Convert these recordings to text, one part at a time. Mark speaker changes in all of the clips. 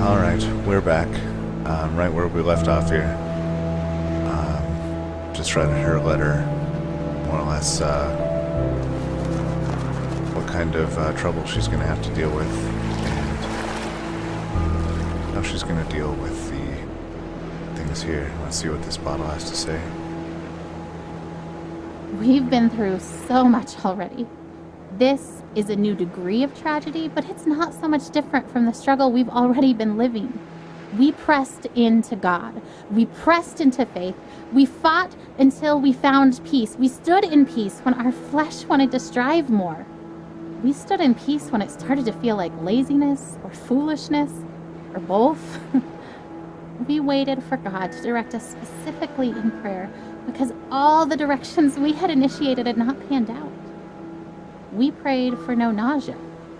Speaker 1: Alright, we're back. Right where we left off here. Just read her letter. More or less, what kind of trouble she's going to have to deal with. And how she's going to deal with the things here. Let's see what this bottle has to say.
Speaker 2: We've been through so much already. This is a new degree of tragedy, but it's not so much different from the struggle we've already been living. We pressed into God. We pressed into faith. We fought until we found peace. We stood in peace when our flesh wanted to strive more. We stood in peace when it started to feel like laziness or foolishness or both. We waited for God to direct us specifically in prayer because all the directions we had initiated had not panned out. We prayed for no nausea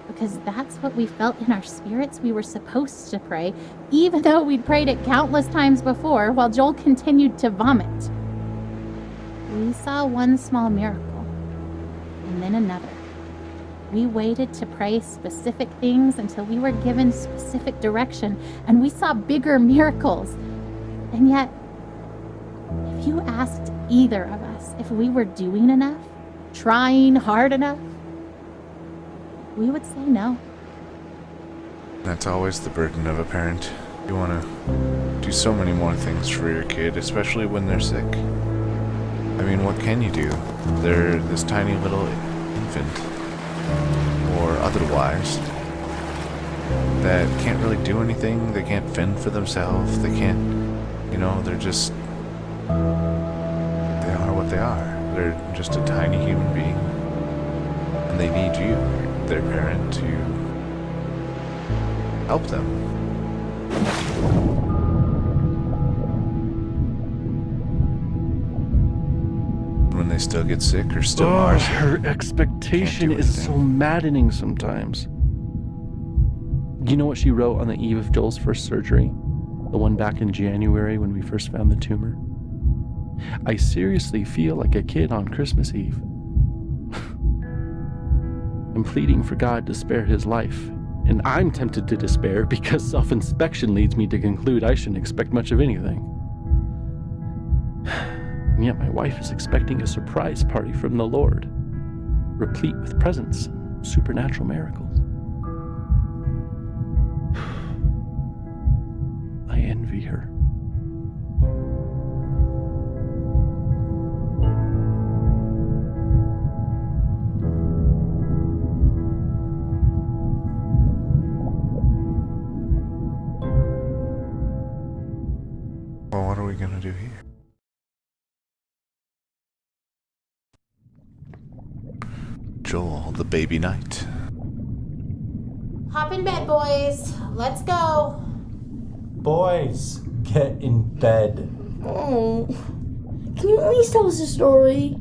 Speaker 2: because that's what we felt in our spirits we were supposed to pray, even though we'd prayed it countless times before while Joel continued to vomit. We saw one small miracle and then another. We waited to pray specific things until we were given specific direction, and we saw bigger miracles. And yet, if you asked either of us if we were doing enough, trying hard enough, we would say no.
Speaker 1: That's always the burden of a parent. You want to do so many more things for your kid, especially when they're sick. I mean, what can you do? They're this tiny little infant, or otherwise, that can't really do anything. They can't fend for themselves. They can't, they're just, they are what they are. They're just a tiny human being. And they need you, their parent, to help them. When they still get sick or still are sick.
Speaker 3: Her expectation is so maddening sometimes. You know what she wrote on the eve of Joel's first surgery? The one back in January when we first found the tumor? I seriously feel like a kid on Christmas Eve. I'm pleading for God to spare his life, and I'm tempted to despair because self-inspection leads me to conclude I shouldn't expect much of anything. And yet my wife is expecting a surprise party from the Lord, replete with presents and supernatural miracles. I envy her.
Speaker 1: Well, what are we gonna do here? Joel, the baby knight.
Speaker 2: Hop in bed, boys. Let's go.
Speaker 4: Boys, get in bed.
Speaker 5: Oh, can you at least tell us a story?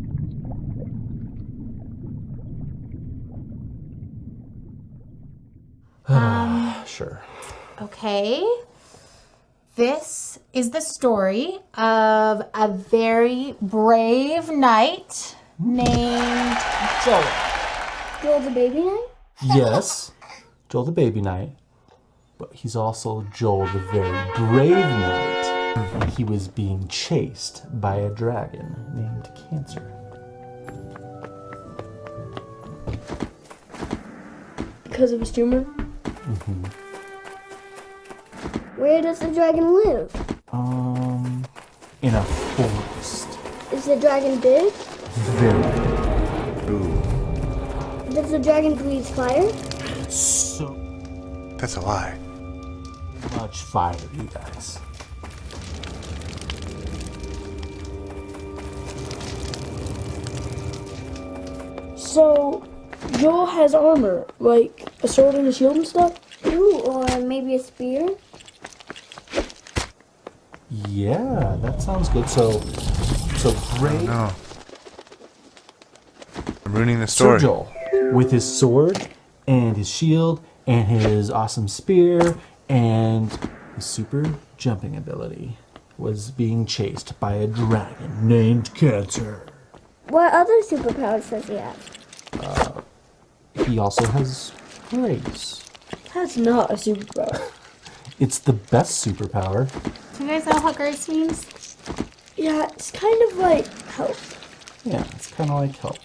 Speaker 4: Sure.
Speaker 2: Okay. This is the story of a very brave knight named Joel.
Speaker 5: Joel the baby knight?
Speaker 4: Yes, Joel the baby knight. But he's also Joel the very brave knight. And he was being chased by a dragon named Cancer.
Speaker 5: Because of his tumor?
Speaker 4: Mm-hmm.
Speaker 5: Where does the dragon live?
Speaker 4: In a forest.
Speaker 5: Is the dragon big?
Speaker 4: Very
Speaker 1: Ooh,
Speaker 5: Does the dragon breathe fire?
Speaker 4: so
Speaker 1: that's a lie.
Speaker 4: much fire, you guys.
Speaker 5: So, Joel has armor, like a sword and a shield and stuff?
Speaker 6: Ooh, or maybe a spear?
Speaker 4: Yeah, that sounds good. So brave.
Speaker 1: No. I'm ruining the story.
Speaker 4: Sir Joel, with his sword and his shield and his awesome spear and his super jumping ability, was being chased by a dragon named Cancer.
Speaker 6: What other superpowers does he have?
Speaker 4: He also has grace.
Speaker 5: That's not a superpower.
Speaker 4: It's the best superpower.
Speaker 2: Do you guys know what grace means?
Speaker 5: Yeah, it's kind of like help.
Speaker 4: Yeah, it's kind of like help.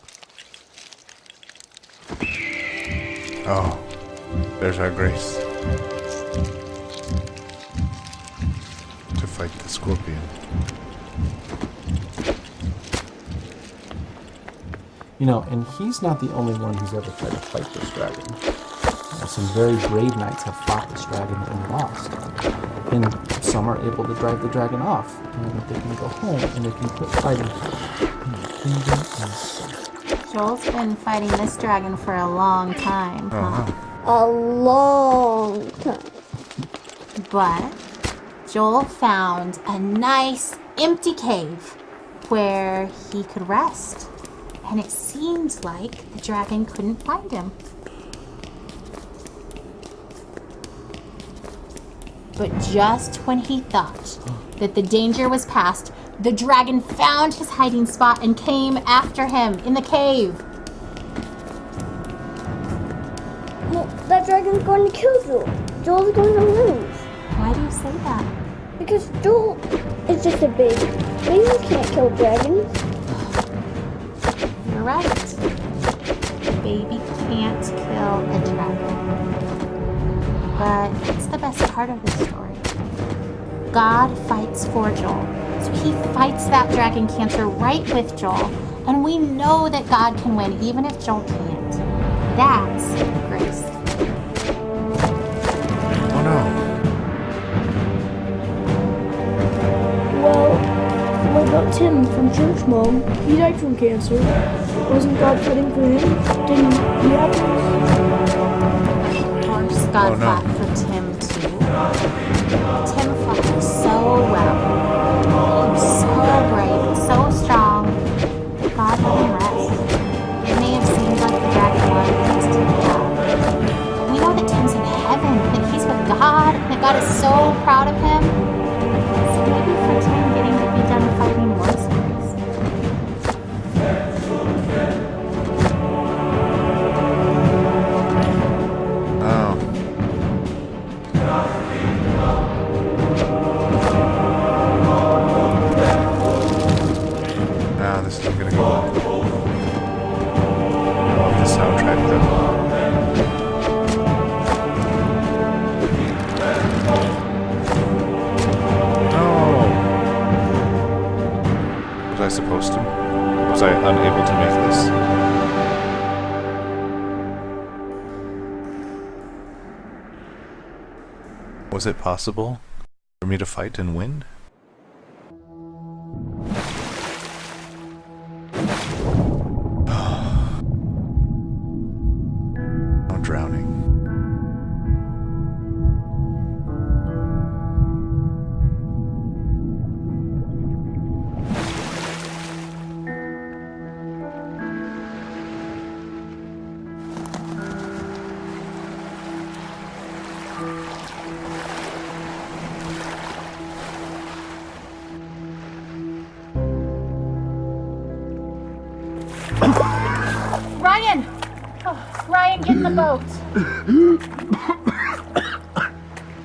Speaker 1: Oh, there's our grace. To fight the scorpion.
Speaker 4: You know, and he's not the only one who's ever tried to fight this dragon. Some very brave knights have fought this dragon and lost. And some are able to drive the dragon off. And they can go home and they can quit fighting in the kingdom of safe.
Speaker 2: Joel's been fighting this dragon for a long time.
Speaker 1: Uh-huh.
Speaker 6: A long time.
Speaker 2: But Joel found a nice empty cave where he could rest. And it seemed like the dragon couldn't find him. But just when he thought that the danger was past, the dragon found his hiding spot and came after him in the cave.
Speaker 6: Well, that dragon's going to kill Joel. Joel's going to lose.
Speaker 2: Why do you say that?
Speaker 6: Because Joel is just a baby. Babies can't kill dragons.
Speaker 2: You're right. A baby can't kill a dragon. But it's the best part of the story. God fights for Joel. So he fights that dragon cancer right with Joel. And we know that God can win even if Joel can't. That's grace.
Speaker 1: Oh no.
Speaker 5: Well, what about Tim from Church Mom? He died from cancer. Wasn't God fighting for him? Didn't he have this?
Speaker 2: Of course, God
Speaker 1: Oh, no.
Speaker 2: fought for Tim too. Tim fought so well. He was so brave and so strong that God let him rest. It may have seemed like the dragon wanted his Tim to die. But we know that Tim's in heaven, that he's with God, that God is so proud of him. So maybe for Tim getting to be done fighting was grace.
Speaker 1: Oh. Ah, this isn't gonna go well. I love the soundtrack though. No! Was I supposed to? Was I unable to make this? Was it possible for me to fight and win? I'm drowning.
Speaker 2: Ryan! Oh, Ryan, get in the boat.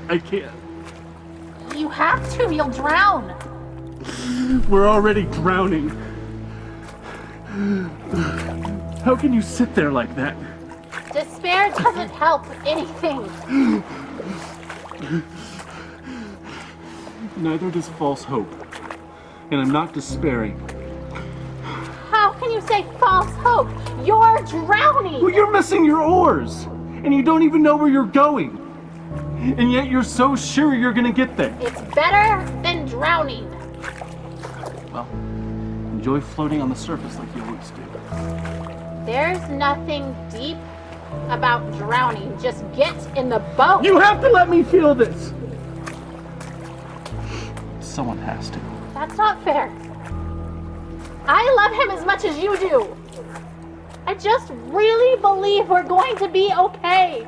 Speaker 3: I can't.
Speaker 2: You have to, you'll drown.
Speaker 3: We're already drowning. How can you sit there like that?
Speaker 2: Despair doesn't help anything.
Speaker 3: Neither does false hope. And I'm not despairing.
Speaker 2: How can you say false hope? You're drowning.
Speaker 3: Well, you're missing your oars! And you don't even know where you're going! And yet you're so sure you're gonna get there!
Speaker 2: It's better than drowning.
Speaker 3: Well, enjoy floating on the surface like you always do.
Speaker 2: There's nothing deep about drowning. Just get in the boat.
Speaker 3: You have to let me feel this! Someone has to.
Speaker 2: That's not fair. I love him as much as you do. I just really believe we're going to be okay.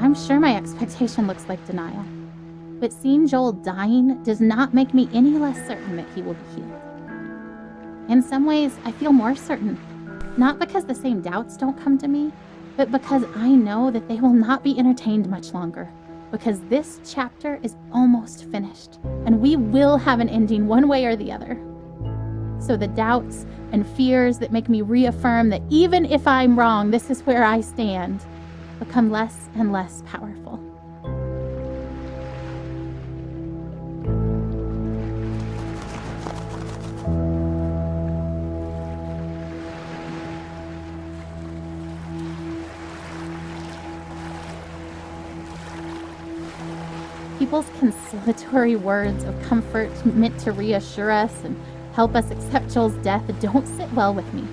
Speaker 2: I'm sure my expectation looks like denial. But seeing Joel dying does not make me any less certain that he will be healed. In some ways, I feel more certain. Not because the same doubts don't come to me, but because I know that they will not be entertained much longer. Because this chapter is almost finished, and we will have an ending one way or the other. So the doubts and fears that make me reaffirm that even if I'm wrong, this is where I stand, become less and less powerful. People's consolatory words of comfort meant to reassure us and help us accept Joel's death don't sit well with me.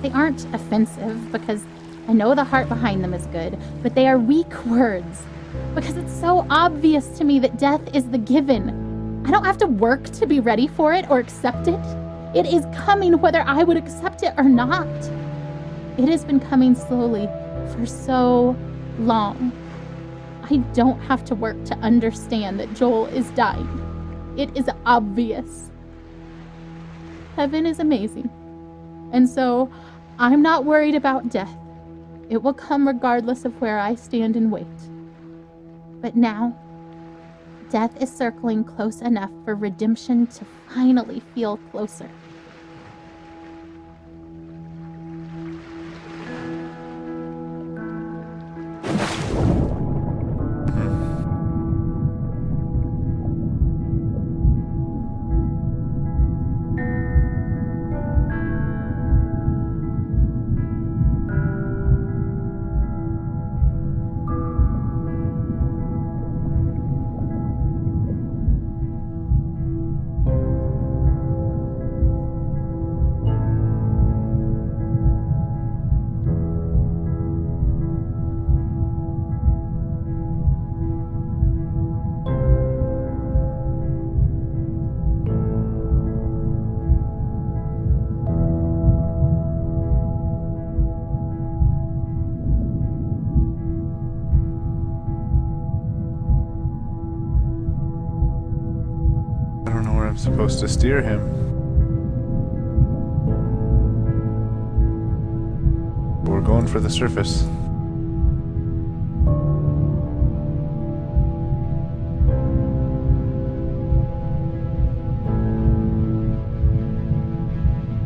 Speaker 2: They aren't offensive because I know the heart behind them is good, but they are weak words because it's so obvious to me that death is the given. I don't have to work to be ready for it or accept it. It is coming whether I would accept it or not. It has been coming slowly for so long. I don't have to work to understand that Joel is dying. It is obvious. Heaven is amazing. And so I'm not worried about death. It will come regardless of where I stand and wait. But now, death is circling close enough for redemption to finally feel closer.
Speaker 1: I'm supposed to steer him. We're going for the surface.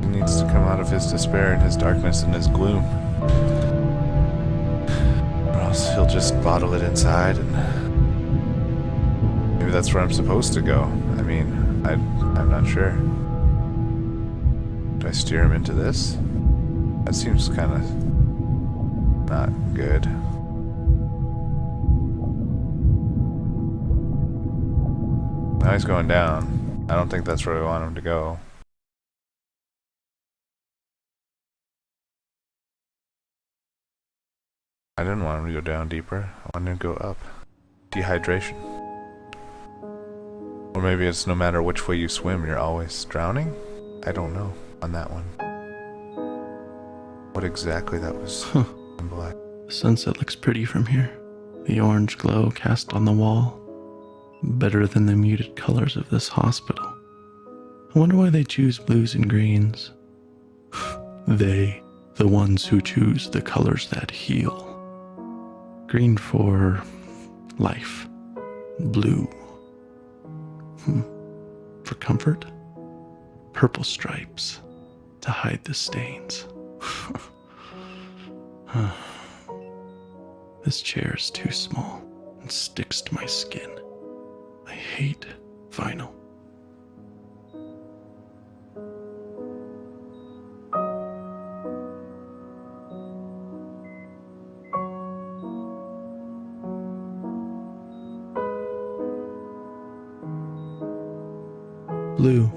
Speaker 1: He needs to come out of his despair and his darkness and his gloom. Or else he'll just bottle it inside, and maybe that's where I'm supposed to go. I mean, I'm not sure. Do I steer him into this? That seems kind of not good. Now he's going down. I don't think that's where we want him to go. I didn't want him to go down deeper. I wanted him to go up. Dehydration. Or maybe it's no matter which way you swim, you're always drowning? I don't know on that one. What exactly that was symbolize.
Speaker 3: The sunset looks pretty from here. The orange glow cast on the wall. Better than the muted colors of this hospital. I wonder why they choose blues and greens. They, the ones who choose the colors that heal. Green for life. Blue. For comfort. Purple stripes to hide the stains. This chair is too small and sticks to my skin. I hate vinyl. Blue,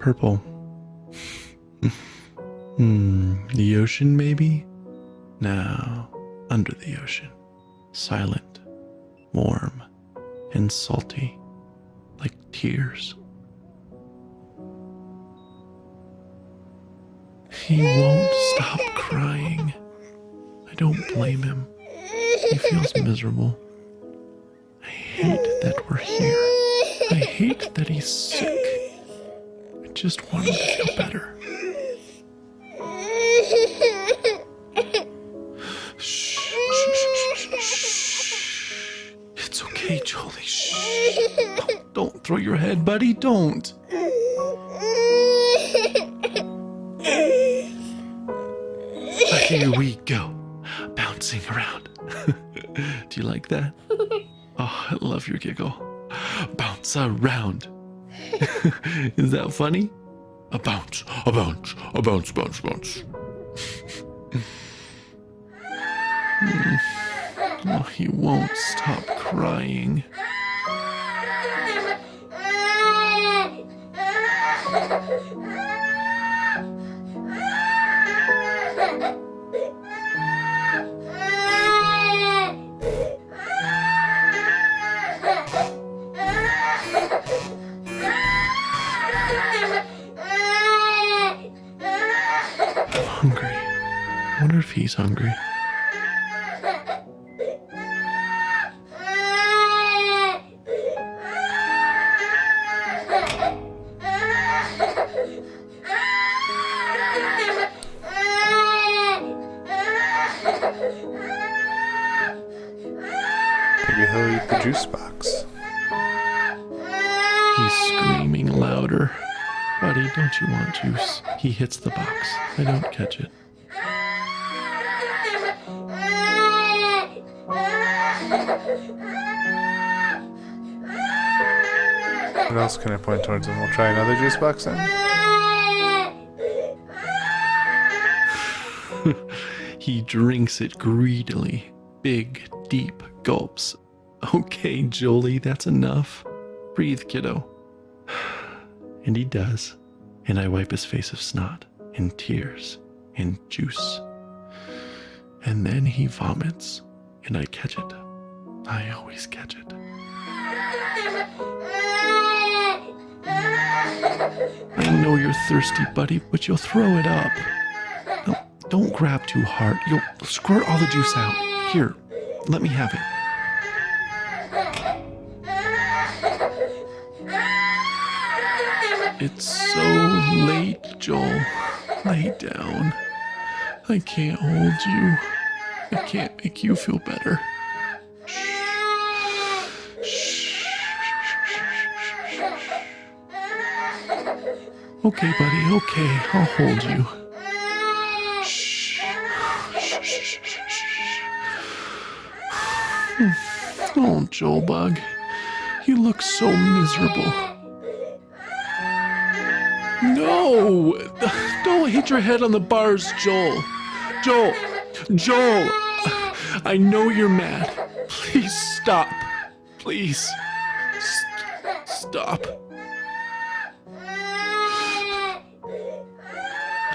Speaker 3: purple. The ocean maybe? No, under the ocean. Silent, warm, and salty, like tears. He won't stop crying. I don't blame him. He feels miserable. I hate that we're here. I hate that he's sick. I just want him to feel better. Shh, shh, shh, shh, shh. It's okay, Jolie. Shh. Don't throw your head, buddy. Don't. Here we go. Bouncing around. Do you like that? Oh, I love your giggle. Bounce around. Is that funny? A bounce, a bounce, a bounce, bounce, bounce. Oh, he won't stop crying. I'm hungry. I wonder if he's hungry.
Speaker 1: Maybe he'll eat the juice box.
Speaker 3: He's screaming louder. Buddy, don't you want juice? He hits the box. I don't catch it.
Speaker 1: What else can I point towards him? We'll try another juice box then.
Speaker 3: He drinks it greedily. Big, deep gulps. Okay, Jolie, that's enough. Breathe, kiddo. And he does. And I wipe his face of snot, and tears, and juice. And then he vomits, and I catch it. I always catch it. I know you're thirsty, buddy, but you'll throw it up. No, don't grab too hard. You'll squirt all the juice out. Here, let me have it. It's so late, Joel. Lay down. I can't hold you. I can't make you feel better. Okay, buddy, okay. I'll hold you. Shh. Oh, Joel Bug. You look so miserable. No! Don't hit your head on the bars, Joel. Joel! I know you're mad. Please stop. Please. Stop.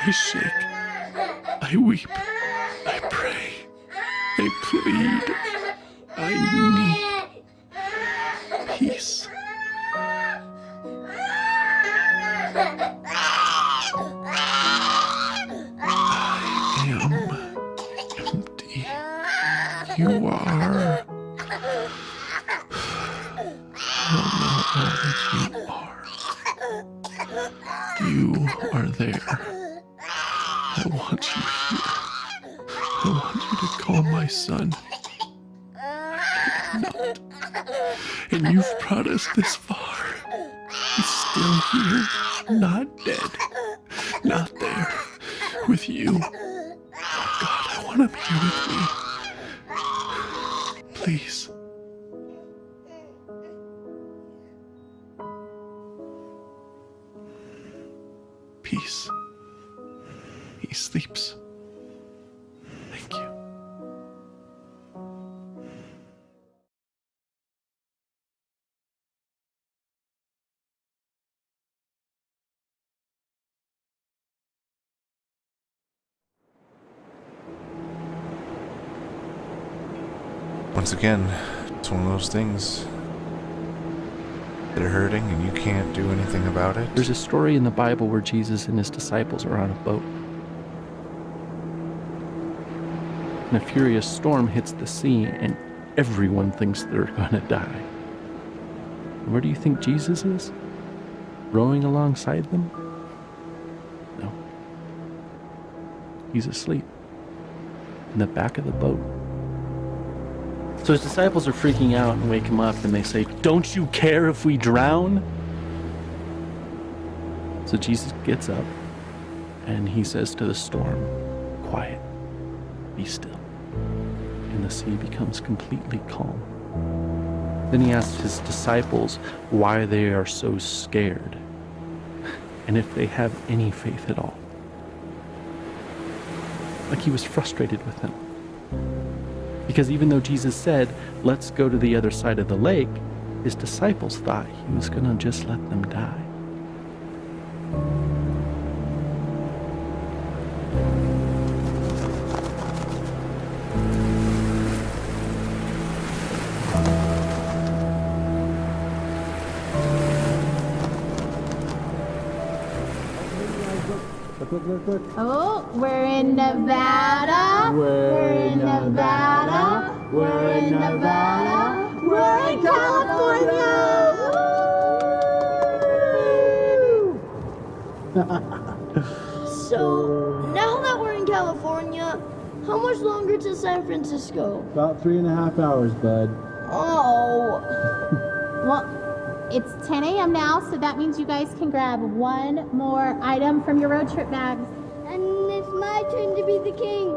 Speaker 3: I shake. I weep. I pray. I plead. I need peace. I am empty. You are. I don't know all that you are. You are there. I want you here. I want you to call my son. I cannot. And you've brought us this far. He's still here. Not dead. Not there. With you. Oh God, I want him here with me. Please. Peace. He sleeps. Thank you.
Speaker 1: Once again, it's one of those things that are hurting and you can't do anything about it.
Speaker 3: There's a story in the Bible where Jesus and his disciples are on a boat. and a furious storm hits the sea, and everyone thinks they're gonna die. Where do you think Jesus is? Rowing alongside them? No. He's asleep in the back of the boat. So his disciples are freaking out and wake him up, and they say, "Don't you care if we drown?" So Jesus gets up and he says to the storm, "Quiet, be still." And the sea becomes completely calm. Then he asks his disciples why they are so scared and if they have any faith at all. Like he was frustrated with them. Because even though Jesus said, "Let's go to the other side of the lake," his disciples thought he was going to just let them die.
Speaker 4: Look.
Speaker 2: Oh, we're in Nevada. We're in Nevada. We're in Nevada. We're in California.
Speaker 5: So, now that we're in California, how much longer to San Francisco?
Speaker 4: About 3.5 hours, bud.
Speaker 5: Oh.
Speaker 2: Well, it's 10 a.m. now, so that means you guys can grab one more item from your road trip bags.
Speaker 6: And it's my turn to be the king.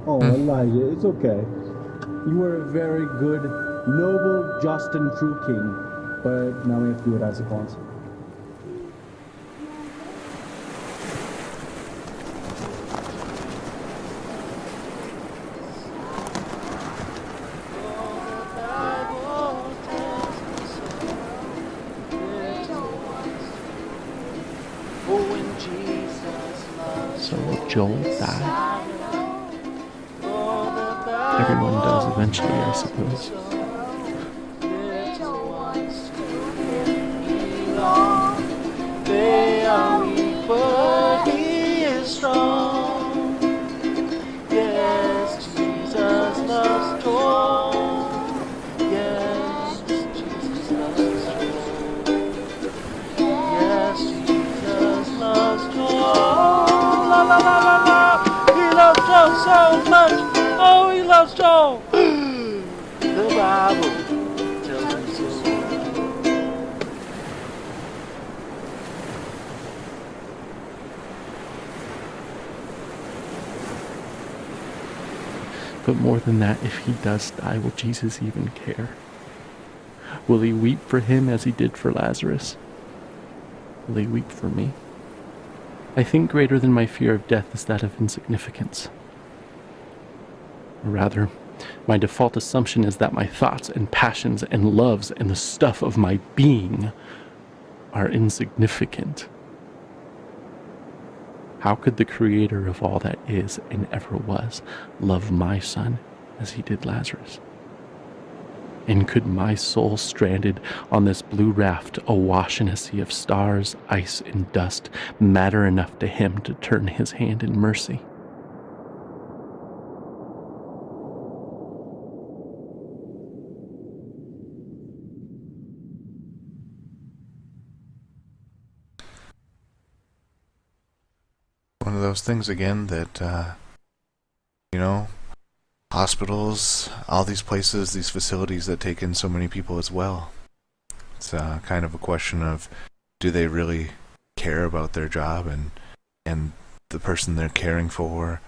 Speaker 4: Oh, Elijah, it's okay. You are a very good, noble, just, and true king. But now we have to do it as it wants.
Speaker 3: So Joel died. Everyone does eventually, I suppose.
Speaker 7: They are weak, but he is strong. Yes, Jesus loves Joel. Yes, Jesus loves Joel. Yes, Jesus loves Joel. La la la la la. He loves Joel so much. Oh, he loves Joel. The Bible tells me so.
Speaker 3: But more than that, if he does die, will Jesus even care? Will he weep for him as he did for Lazarus? Will he weep for me? I think greater than my fear of death is that of insignificance. Or rather, my default assumption is that my thoughts and passions and loves and the stuff of my being are insignificant. How could the creator of all that is and ever was love my son as he did Lazarus? And could my soul stranded on this blue raft awash in a sea of stars, ice, and dust matter enough to him to turn his hand in mercy?
Speaker 1: One of those things again that, hospitals, all these places, these facilities that take in so many people as well. It's kind of a question of, do they really care about their job and the person they're caring for,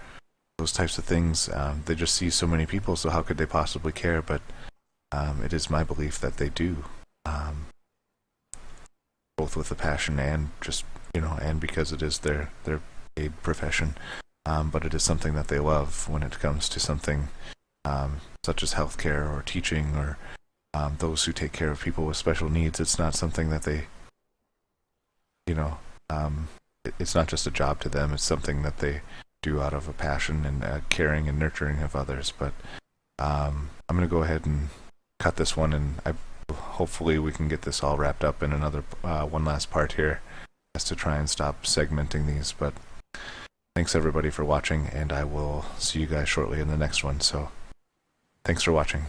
Speaker 1: those types of things. They just see so many people, so how could they possibly care? But it is my belief that they do, both with the passion and just, and because it is their paid profession. But it is something that they love when it comes to something such as healthcare or teaching or those who take care of people with special needs. It's not something that they, it's not just a job to them. It's something that they do out of a passion and caring and nurturing of others. But I'm going to go ahead and cut this one, and hopefully we can get this all wrapped up in another one last part here, just to try and stop segmenting these. But Thanks everybody for watching, and I will see you guys shortly in the next one. So, thanks for watching.